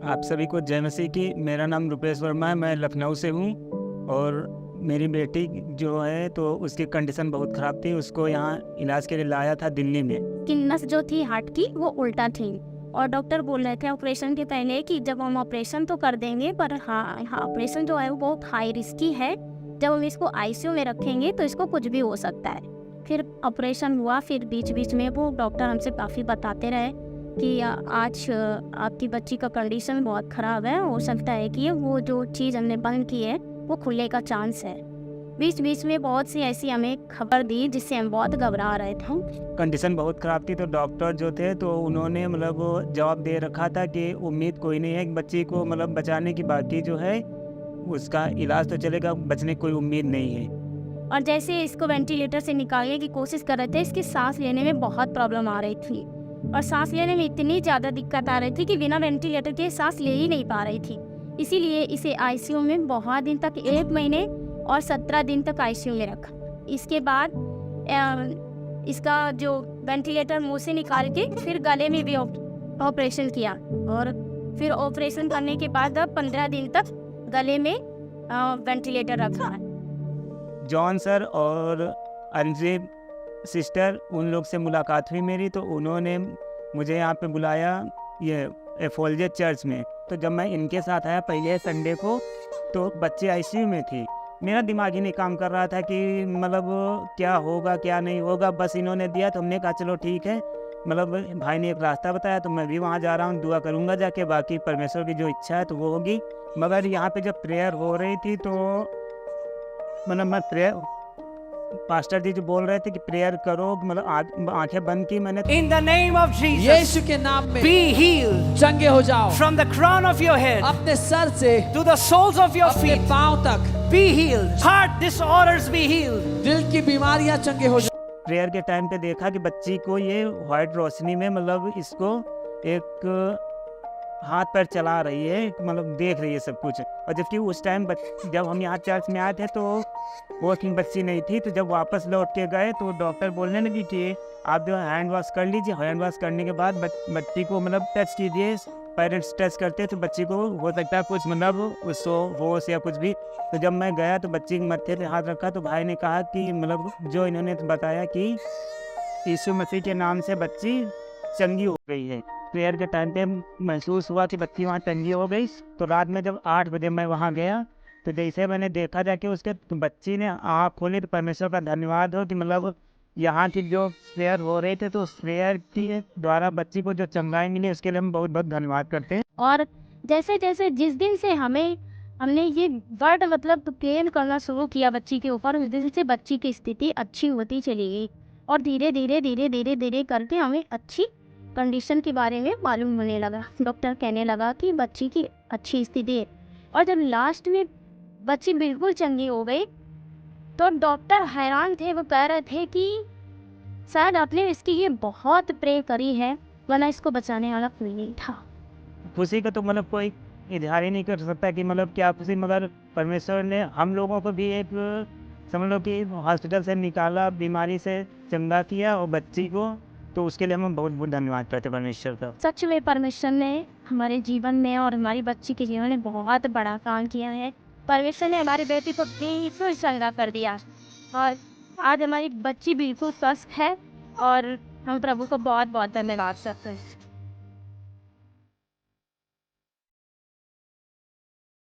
आप सभी को जय मसीह की। मेरा नाम रुपेश वर्मा है, मैं लखनऊ से हूँ। और मेरी बेटी जो है तो उसकी कंडीशन बहुत ख़राब थी। उसको यहाँ इलाज के लिए लाया था दिल्ली में। कि नस जो थी हार्ट की वो उल्टा थी और डॉक्टर बोल रहे थे ऑपरेशन के पहले कि जब हम ऑपरेशन तो कर देंगे पर हाँ ऑपरेशन जो है वो बहुत हाई रिस्की है। जब हम इसको आईसीयू में रखेंगे तो इसको कुछ भी हो सकता है। फिर ऑपरेशन हुआ, फिर बीच बीच में वो डॉक्टर हमसे काफ़ी बताते रहे कि आज आपकी बच्ची का कंडीशन बहुत ख़राब है, हो सकता है कि वो जो चीज़ हमने बंद की है वो खुलने का चांस है। बीच बीच में बहुत सी ऐसी हमें खबर दी जिससे हम बहुत घबरा रहे थे। कंडीशन बहुत ख़राब थी तो डॉक्टर जो थे तो उन्होंने मतलब जवाब दे रखा था कि उम्मीद कोई नहीं है बच्ची को मतलब बचाने की, बाकी जो है उसका इलाज तो चलेगा, बचने की कोई उम्मीद नहीं है। और जैसे इसको वेंटिलेटर से निकालने की कोशिश कर रहे थे, इसकी सांस लेने में बहुत प्रॉब्लम आ रही थी और सांस लेने में इतनी ज़्यादा दिक्कत आ रही थी कि बिना वेंटिलेटर के सांस ले ही नहीं पा रही थी। इसीलिए इसे आईसीयू में बहुत दिन तक 1 महीने और 17 दिन तक आईसीयू में रखा। इसके बाद इसका जो वेंटिलेटर मुंह से निकाल के फिर गले में भी ऑपरेशन किया और फिर ऑपरेशन करने के बाद अब 15 दिन तक गले में वेंटिलेटर रखा है। जॉन सर और अंजिब सिस्टर उन लोग से मुलाकात हुई मेरी, तो उन्होंने मुझे यहाँ पे बुलाया ये एफोल्जे चर्च में। तो जब मैं इनके साथ आया पहले संडे को तो बच्चे आईसीयू में थी। मेरा दिमाग ही नहीं काम कर रहा था कि मतलब क्या होगा क्या नहीं होगा। बस इन्होंने दिया तो हमने कहा चलो ठीक है। मतलब भाई ने एक रास्ता बताया तो मैं भी वहाँ जा रहा हूँ, दुआ करूँगा जाके, बाकी परमेश्वर की जो इच्छा है तो वो होगी। मगर यहाँ पे जब प्रेयर हो रही थी तो मतलब मैं प्रेयर, पास्टर जी जो बोल रहे थे कि प्रेयर करो, मतलब आंखें बंद की मैंने। In the name of Jesus, यीशु के नाम में be healed चंगे हो जाओ। from the crown of your head अपने सर से to the soles of your अपने feet. पांव तक Be healed. Heart disorders be healed. दिल की बीमारियां चंगे हो जाओ। प्रेयर के टाइम पे देखा कि बच्ची को ये वाइट रोशनी में मतलब इसको एक हाथ पैर चला रही है, मतलब देख रही है सब कुछ। और जबकि उस टाइम जब हम यहाँ चर्च में आए थे तो वो बच्ची नहीं थी। तो जब वापस लौट के गए तो डॉक्टर बोलने लगी कि आप जो हैंड वॉश कर लीजिए। हैंड वॉश करने के बाद बच्ची को मतलब टच कीजिए। पेरेंट्स टच करते तो बच्ची को हो सकता है कुछ मतलब उसको होश या कुछ भी। तो जब मैं गया तो बच्ची के मत्थे पे हाथ रखा तो भाई ने कहा कि मतलब जो इन्होंने बताया कि यीशु मसीह के नाम से बच्ची चंगी हो गई है। प्रेयर के टाइम पे महसूस हुआ कि बच्ची वहाँ चंगी हो गई। तो रात में जब 8 बजे मैं वहाँ गया तो जैसे मैंने देखा जाके उसके तो बच्ची ने आँख खोली। तो परमेश्वर का धन्यवाद हो कि मतलब यहाँ की जो प्रेयर हो रहे थे तो उस प्रेयर के द्वारा बच्ची को जो चंगाई मिली उसके लिए हम बहुत बहुत धन्यवाद करते हैं। और जैसे जैसे जिस दिन से हमने ये वर्ड मतलब प्रेयर करना शुरू किया बच्ची के ऊपर, उस दिन से बच्ची की स्थिति अच्छी होती चली गई और धीरे धीरे धीरे धीरे धीरे करके हमें अच्छी कंडीशन के बारे में मालूम होने लगा। डॉक्टर कहने लगा कि बच्ची की अच्छी स्थिति है। और जब लास्ट में बच्ची बिल्कुल चंगी हो गई तो डॉक्टर हैरान थे। वो कह रहे थे कि शायद आपने इसकी ये बहुत प्रे करी है, वरना इसको बचाने वाला कोई नहीं था। खुशी का तो मतलब कोई इजहार ही नहीं कर सकता कि मतलब क्या खुशी। मगर परमेश्वर ने हम लोगों को भी एक समझ लो कि हॉस्पिटल से निकाला, बीमारी से चंगा किया और बच्ची को, तो उसके लिए हम बहुत बहुत धन्यवाद करते परमेश्वर का। सच में परमेश्वर ने हमारे जीवन में और हमारी बच्ची के जीवन में बहुत बड़ा काम किया है। परमेश्वर ने हमारी बेटी को बिल्कुल चंगा कर दिया और आज हमारी बच्ची बिल्कुल स्वस्थ है और हम प्रभु को बहुत बहुत धन्यवाद करते हैं।